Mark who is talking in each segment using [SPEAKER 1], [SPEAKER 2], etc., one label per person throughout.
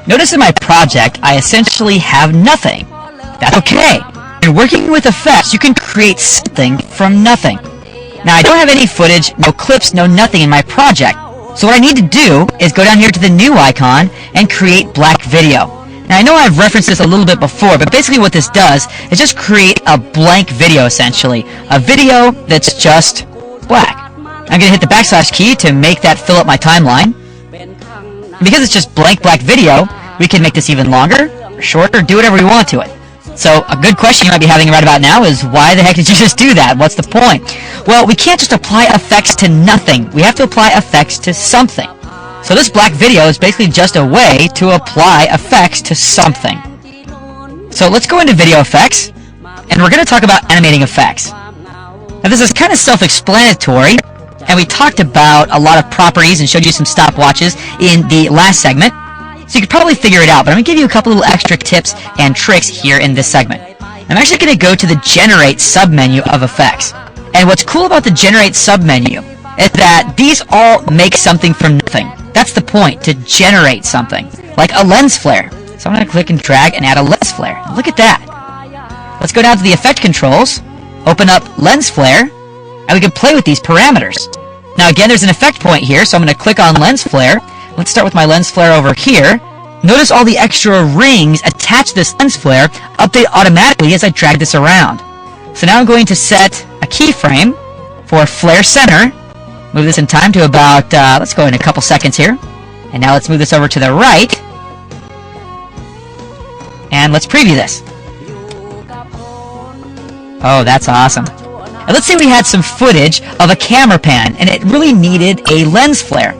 [SPEAKER 1] Notice in my project, I essentially have nothing. That's okay. In working with effects, you can create something from nothing. Now, I don't have any footage, no clips, no nothing in my project. So what I need to do is go down here to the new icon and create black video. Now, I know I've referenced this a little bit before, but basically what this does is just create a blank video, essentially. A video that's just black. I'm going to hit the backslash key to make that fill up my timeline. And because it's just blank black video, we can make this even longer, or shorter, do whatever we want to it. So, a good question you might be having right about now is, why the heck did you just do that? What's the point? Well, we can't just apply effects to nothing. We have to apply effects to something. So this black video is basically just a way to apply effects to something. So let's go into video effects, and we're going to talk about animating effects. Now this is kind of self-explanatory, and we talked about a lot of properties and showed you some stopwatches in the last segment. So you could probably figure it out, but I'm going to give you a couple little extra tips and tricks here in this segment. I'm actually going to go to the Generate submenu of effects. And what's cool about the Generate submenu is that these all make something from nothing. That's the point, to generate something. Like a lens flare. So I'm going to click and drag and add a lens flare. Look at that. Let's go down to the effect controls, open up lens flare, and we can play with these parameters. Now again, there's an effect point here, so I'm going to click on lens flare. Let's start with my lens flare over here. Notice all the extra rings attached to this lens flare update automatically as I drag this around. So now I'm going to set a keyframe for flare center. Move this in time to about, let's go in a couple seconds here. And now let's move this over to the right. And let's preview this. Oh, that's awesome. Now let's say we had some footage of a camera pan and it really needed a lens flare.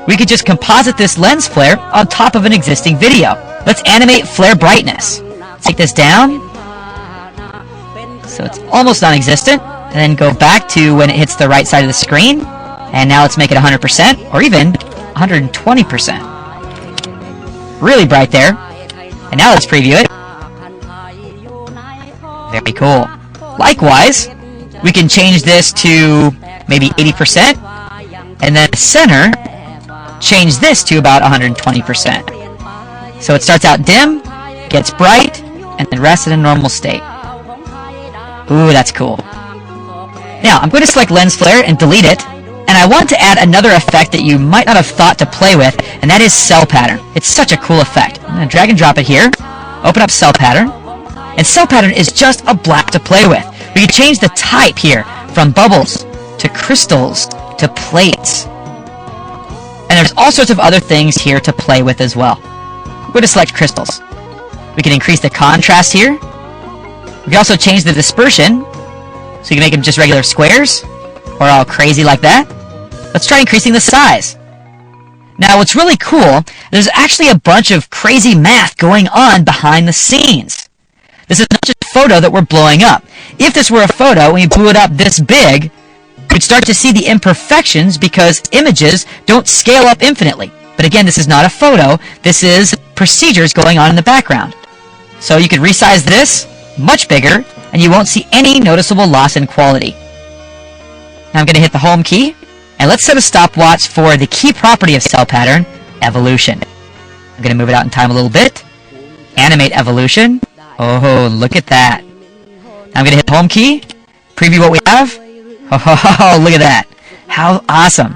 [SPEAKER 1] We could just composite this lens flare on top of an existing video. Let's animate flare brightness. Take this down. So it's almost non-existent. And then go back to when it hits the right side of the screen. And now let's make it 100% or even 120%. Really bright there. And now let's preview it. Very cool. Likewise, we can change this to maybe 80%. And then the center, change this to about 120%. So it starts out dim, gets bright, and then rests in a normal state. Ooh, that's cool. Now, I'm going to select lens flare and delete it. And I want to add another effect that you might not have thought to play with, and that is cell pattern. It's such a cool effect. I'm going to drag and drop it here, open up cell pattern, and cell pattern is just a black to play with. We can change the type here from bubbles to crystals to plates. And there's all sorts of other things here to play with as well. We're going to select crystals. We can increase the contrast here. We can also change the dispersion, so you can make them just regular squares, or all crazy like that. Let's try increasing the size. Now what's really cool, there's actually a bunch of crazy math going on behind the scenes. This is not just a photo that we're blowing up. If this were a photo and we blew it up this big, we'd start to see the imperfections because images don't scale up infinitely. But again, this is not a photo, this is procedures going on in the background. So you could resize this much bigger and you won't see any noticeable loss in quality. Now I'm going to hit the home key, and let's set a stopwatch for the key property of cell pattern, evolution. I'm going to move it out in time a little bit. Animate evolution. Oh, look at that. Now I'm going to hit the home key, preview what we have. Oh, look at that. How awesome.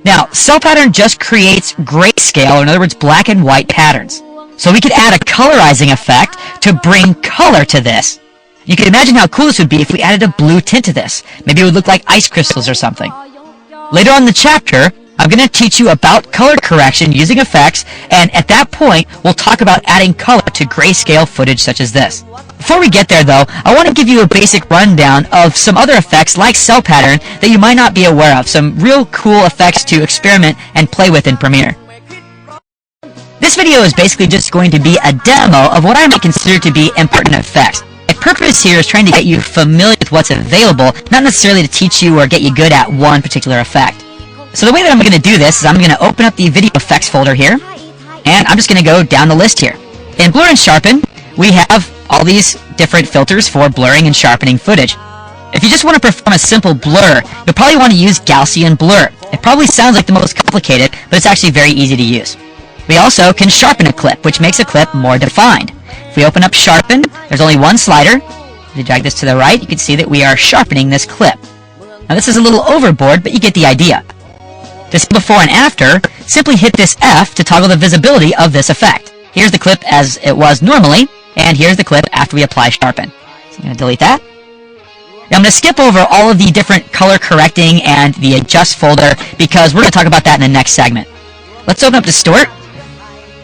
[SPEAKER 1] Now, cell pattern just creates grayscale, or in other words, black and white patterns. So we could add a colorizing effect to bring color to this. You can imagine how cool this would be if we added a blue tint to this. Maybe it would look like ice crystals or something. Later on in the chapter, I'm going to teach you about color correction using effects, and at that point, we'll talk about adding color to grayscale footage such as this. Before we get there though, I want to give you a basic rundown of some other effects like cell pattern that you might not be aware of. Some real cool effects to experiment and play with in Premiere. This video is basically just going to be a demo of what I might consider to be important effects. My purpose here is trying to get you familiar with what's available, not necessarily to teach you or get you good at one particular effect. So the way that I'm going to do this is I'm going to open up the video effects folder here, and I'm just going to go down the list here. In Blur and Sharpen, we have all these different filters for blurring and sharpening footage. If you just want to perform a simple blur, you'll probably want to use Gaussian blur. It probably sounds like the most complicated, but it's actually very easy to use. We also can sharpen a clip, which makes a clip more defined. If we open up Sharpen, there's only one slider. If you drag this to the right, you can see that we are sharpening this clip. Now this is a little overboard, but you get the idea. To see before and after, simply hit this F to toggle the visibility of this effect. Here's the clip as it was normally, and here's the clip after we apply Sharpen. So I'm going to delete that. Now I'm going to skip over all of the different color correcting and the adjust folder because we're going to talk about that in the next segment. Let's open up Distort.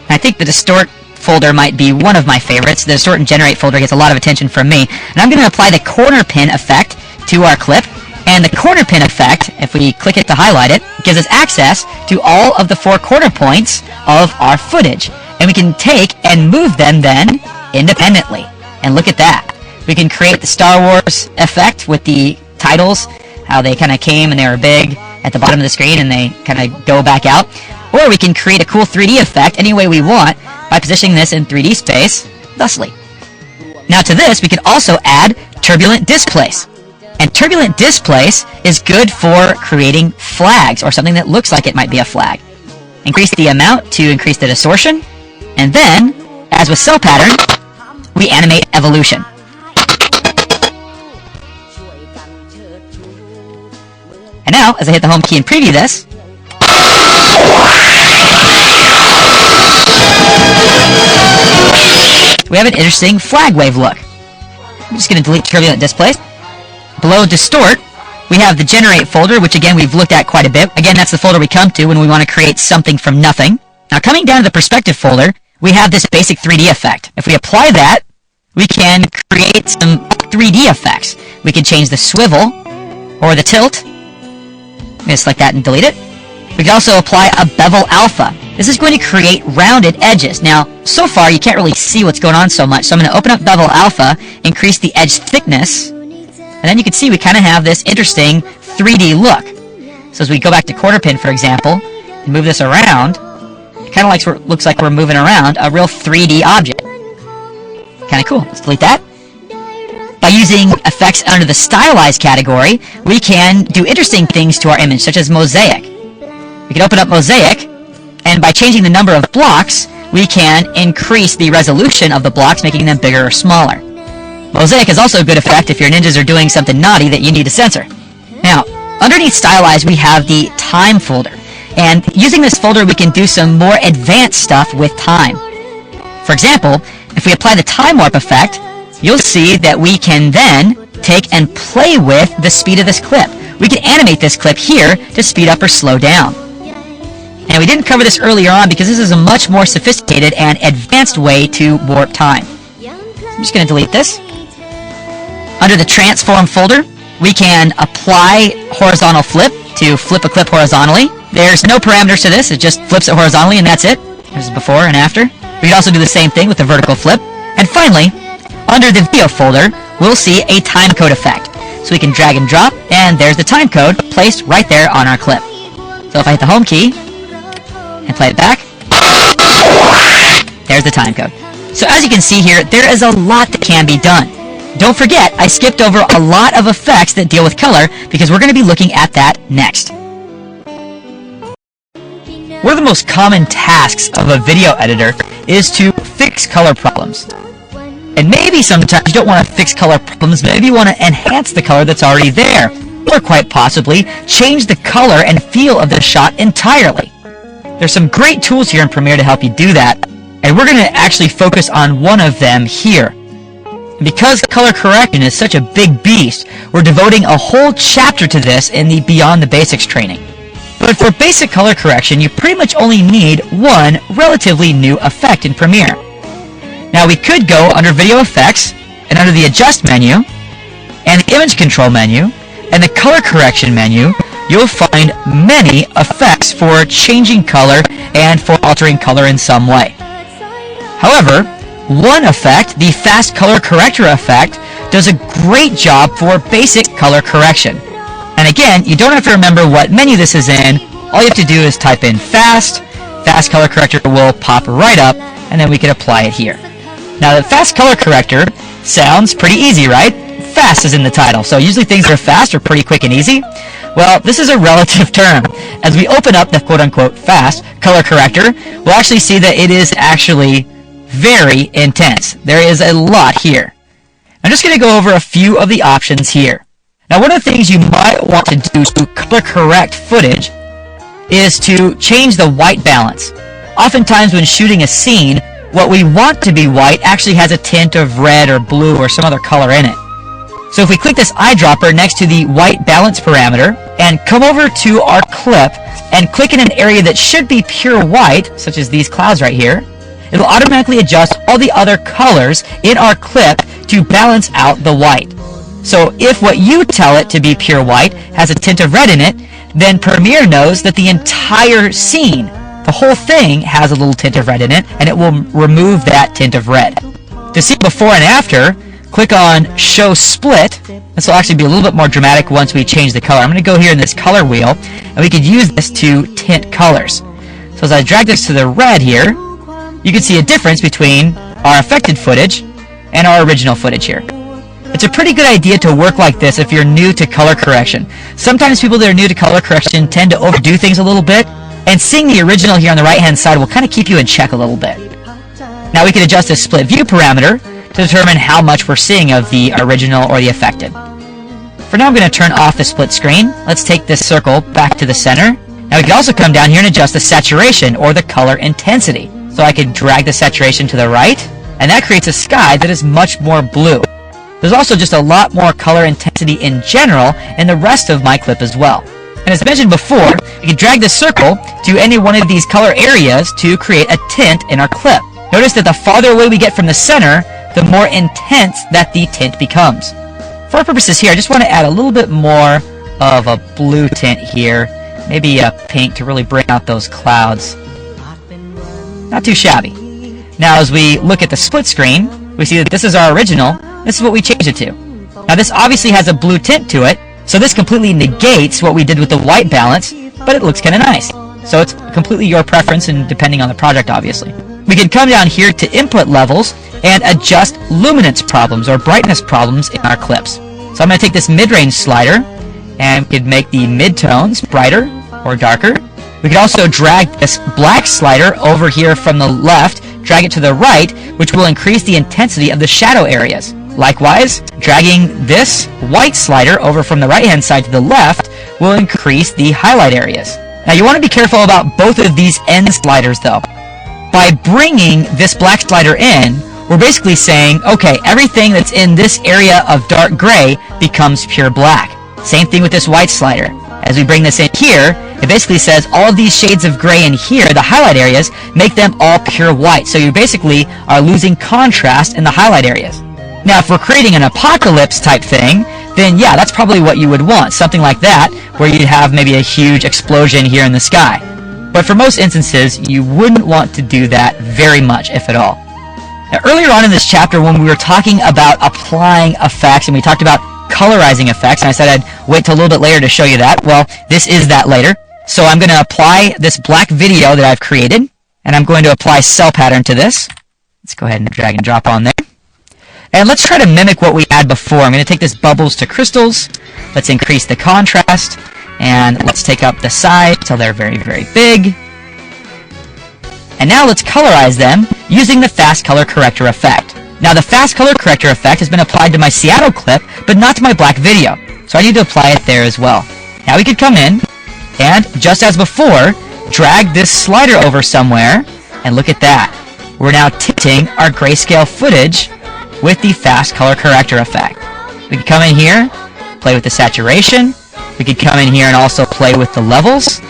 [SPEAKER 1] I think the Distort folder might be one of my favorites. The Distort and Generate folder gets a lot of attention from me. And I'm going to apply the corner pin effect to our clip. And the corner pin effect, if we click it to highlight it, gives us access to all of the 4 corner points of our footage. And we can take and move them then independently. And look at that. We can create the Star Wars effect with the titles, how they kind of came and they were big at the bottom of the screen and they kind of go back out. Or we can create a cool 3D effect any way we want by positioning this in 3D space thusly. Now to this, we can also add Turbulent Displace. And Turbulent Displace is good for creating flags or something that looks like it might be a flag. Increase the amount to increase the distortion. And then, as with Cell Pattern, we animate evolution. And now, as I hit the home key and preview this, we have an interesting flag wave look. I'm just going to delete Turbulent Displace. Below Distort, we have the Generate folder, which again we've looked at quite a bit. Again, that's the folder we come to when we want to create something from nothing. Now coming down to the Perspective folder, we have this basic 3D effect. If we apply that, we can create some 3D effects. We can change the swivel or the tilt. I'm going to select that and delete it. We can also apply a Bevel Alpha. This is going to create rounded edges. Now, so far you can't really see what's going on so much, so I'm going to open up Bevel Alpha, increase the edge thickness, and then you can see we kind of have this interesting 3D look. So as we go back to Corner Pin, for example, and move this around, it kind of looks like we're moving around a real 3D object. Kind of cool. Let's delete that. By using effects under the Stylize category, we can do interesting things to our image, such as Mosaic. We can open up Mosaic, and by changing the number of blocks, we can increase the resolution of the blocks, making them bigger or smaller. Mosaic is also a good effect if your ninjas are doing something naughty that you need to censor. Now, underneath Stylize, we have the Time folder. And using this folder, we can do some more advanced stuff with time. For example, if we apply the Time Warp effect, you'll see that we can then take and play with the speed of this clip. We can animate this clip here to speed up or slow down. And we didn't cover this earlier on because this is a much more sophisticated and advanced way to warp time. I'm just going to delete this. Under the Transform folder, we can apply Horizontal Flip to flip a clip horizontally. There's no parameters to this, it just flips it horizontally and that's it. There's before and after. We can also do the same thing with the Vertical Flip. And finally, under the Video folder, we'll see a timecode effect. So we can drag and drop, and there's the timecode placed right there on our clip. So if I hit the home key and play it back, there's the timecode. So as you can see here, there is a lot that can be done. Don't forget, I skipped over a lot of effects that deal with color because we're going to be looking at that next. One of the most common tasks of a video editor is to fix color problems. And maybe sometimes you don't want to fix color problems, maybe you want to enhance the color that's already there. Or quite possibly, change the color and feel of the shot entirely. There's some great tools here in Premiere to help you do that, and we're going to actually focus on one of them here. And because color correction is such a big beast, we're devoting a whole chapter to this in the Beyond the Basics training. But for basic color correction, you pretty much only need one relatively new effect in Premiere. Now we could go under Video Effects, and under the Adjust menu, and the Image Control menu, and the Color Correction menu, you'll find many effects for changing color and for altering color in some way. However, one effect, the Fast Color Corrector effect, does a great job for basic color correction. And again, you don't have to remember what menu this is in. All you have to do is type in Fast Color Corrector will pop right up, and then we can apply it here. Now the Fast Color Corrector sounds pretty easy, right? Fast is in the title, so usually things that are fast are pretty quick and easy. Well, this is a relative term. As we open up the quote-unquote fast color corrector, we'll actually see that it is actually very intense. There is a lot here. I'm just going to go over a few of the options here. Now, one of the things you might want to do to color correct footage is to change the white balance. Oftentimes when shooting a scene, what we want to be white actually has a tint of red or blue or some other color in it. So if we click this eyedropper next to the white balance parameter and come over to our clip and click in an area that should be pure white, such as these clouds right here, it'll automatically adjust all the other colors in our clip to balance out the white. So if what you tell it to be pure white has a tint of red in it, then Premiere knows that the entire scene, the whole thing, has a little tint of red in it, and it will remove that tint of red. To see before and after, click on Show Split. This will actually be a little bit more dramatic once we change the color. I'm going to go here in this color wheel, and we could use this to tint colors. So as I drag this to the red here, you can see a difference between our affected footage and our original footage here. It's a pretty good idea to work like this if you're new to color correction. Sometimes people that are new to color correction tend to overdo things a little bit, and seeing the original here on the right-hand side will kind of keep you in check a little bit. Now we can adjust the split view parameter to determine how much we're seeing of the original or the affected. For now, I'm going to turn off the split screen. Let's take this circle back to the center. Now we can also come down here and adjust the saturation or the color intensity. So I can drag the saturation to the right, and that creates a sky that is much more blue. There's also just a lot more color intensity in general in the rest of my clip as well. And as mentioned before, we can drag the circle to any one of these color areas to create a tint in our clip. Notice that the farther away we get from the center, the more intense that the tint becomes. For our purposes here, I just want to add a little bit more of a blue tint here, maybe a pink to really bring out those clouds. Not too shabby. Now as we look at the split screen, we see that this is our original. This is what we changed it to. Now this obviously has a blue tint to it, so this completely negates what we did with the white balance, but it looks kind of nice. So it's completely your preference and depending on the project, obviously. We can come down here to input levels and adjust luminance problems or brightness problems in our clips. So I'm going to take this mid-range slider and we could make the midtones brighter or darker. We could also drag this black slider over here from the left, drag it to the right, which will increase the intensity of the shadow areas. Likewise, dragging this white slider over from the right-hand side to the left will increase the highlight areas. Now you want to be careful about both of these end sliders though. By bringing this black slider in, we're basically saying, okay, everything that's in this area of dark gray becomes pure black. Same thing with this white slider. As we bring this in here, it basically says all of these shades of gray in here, the highlight areas, make them all pure white. So you basically are losing contrast in the highlight areas. Now, if we're creating an apocalypse type thing, then yeah, that's probably what you would want. Something like that, where you'd have maybe a huge explosion here in the sky. But for most instances, you wouldn't want to do that very much, if at all. Now, earlier on in this chapter, when we were talking about applying effects, and we talked about colorizing effects, and I said I'd wait till a little bit later to show you that. Well, this is that later. So I'm going to apply this black video that I've created, and I'm going to apply cell pattern to this. Let's go ahead and drag and drop on there. And let's try to mimic what we had before. I'm going to take this bubbles to crystals. Let's increase the contrast, and let's take up the size until they're very, very big. And now let's colorize them using the fast color corrector effect. Now the fast color corrector effect has been applied to my Seattle clip, but not to my black video. So I need to apply it there as well. Now we could come in, and just as before, drag this slider over somewhere, and look at that. We're now tinting our grayscale footage with the fast color corrector effect. We could come in here, play with the saturation. We could come in here and also play with the levels.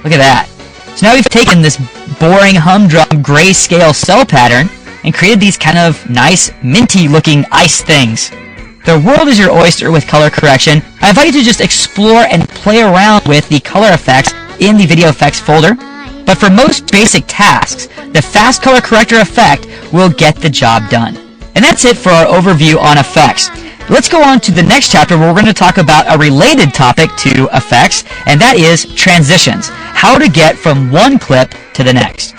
[SPEAKER 1] Look at that. So now we've taken this boring humdrum grayscale cell pattern and created these kind of nice minty looking ice things. The world is your oyster with color correction. I invite you to just explore and play around with the color effects in the video effects folder. But for most basic tasks, the fast color corrector effect will get the job done. And that's it for our overview on effects. Let's go on to the next chapter where we're going to talk about a related topic to effects, and that is transitions. How to get from one clip to the next.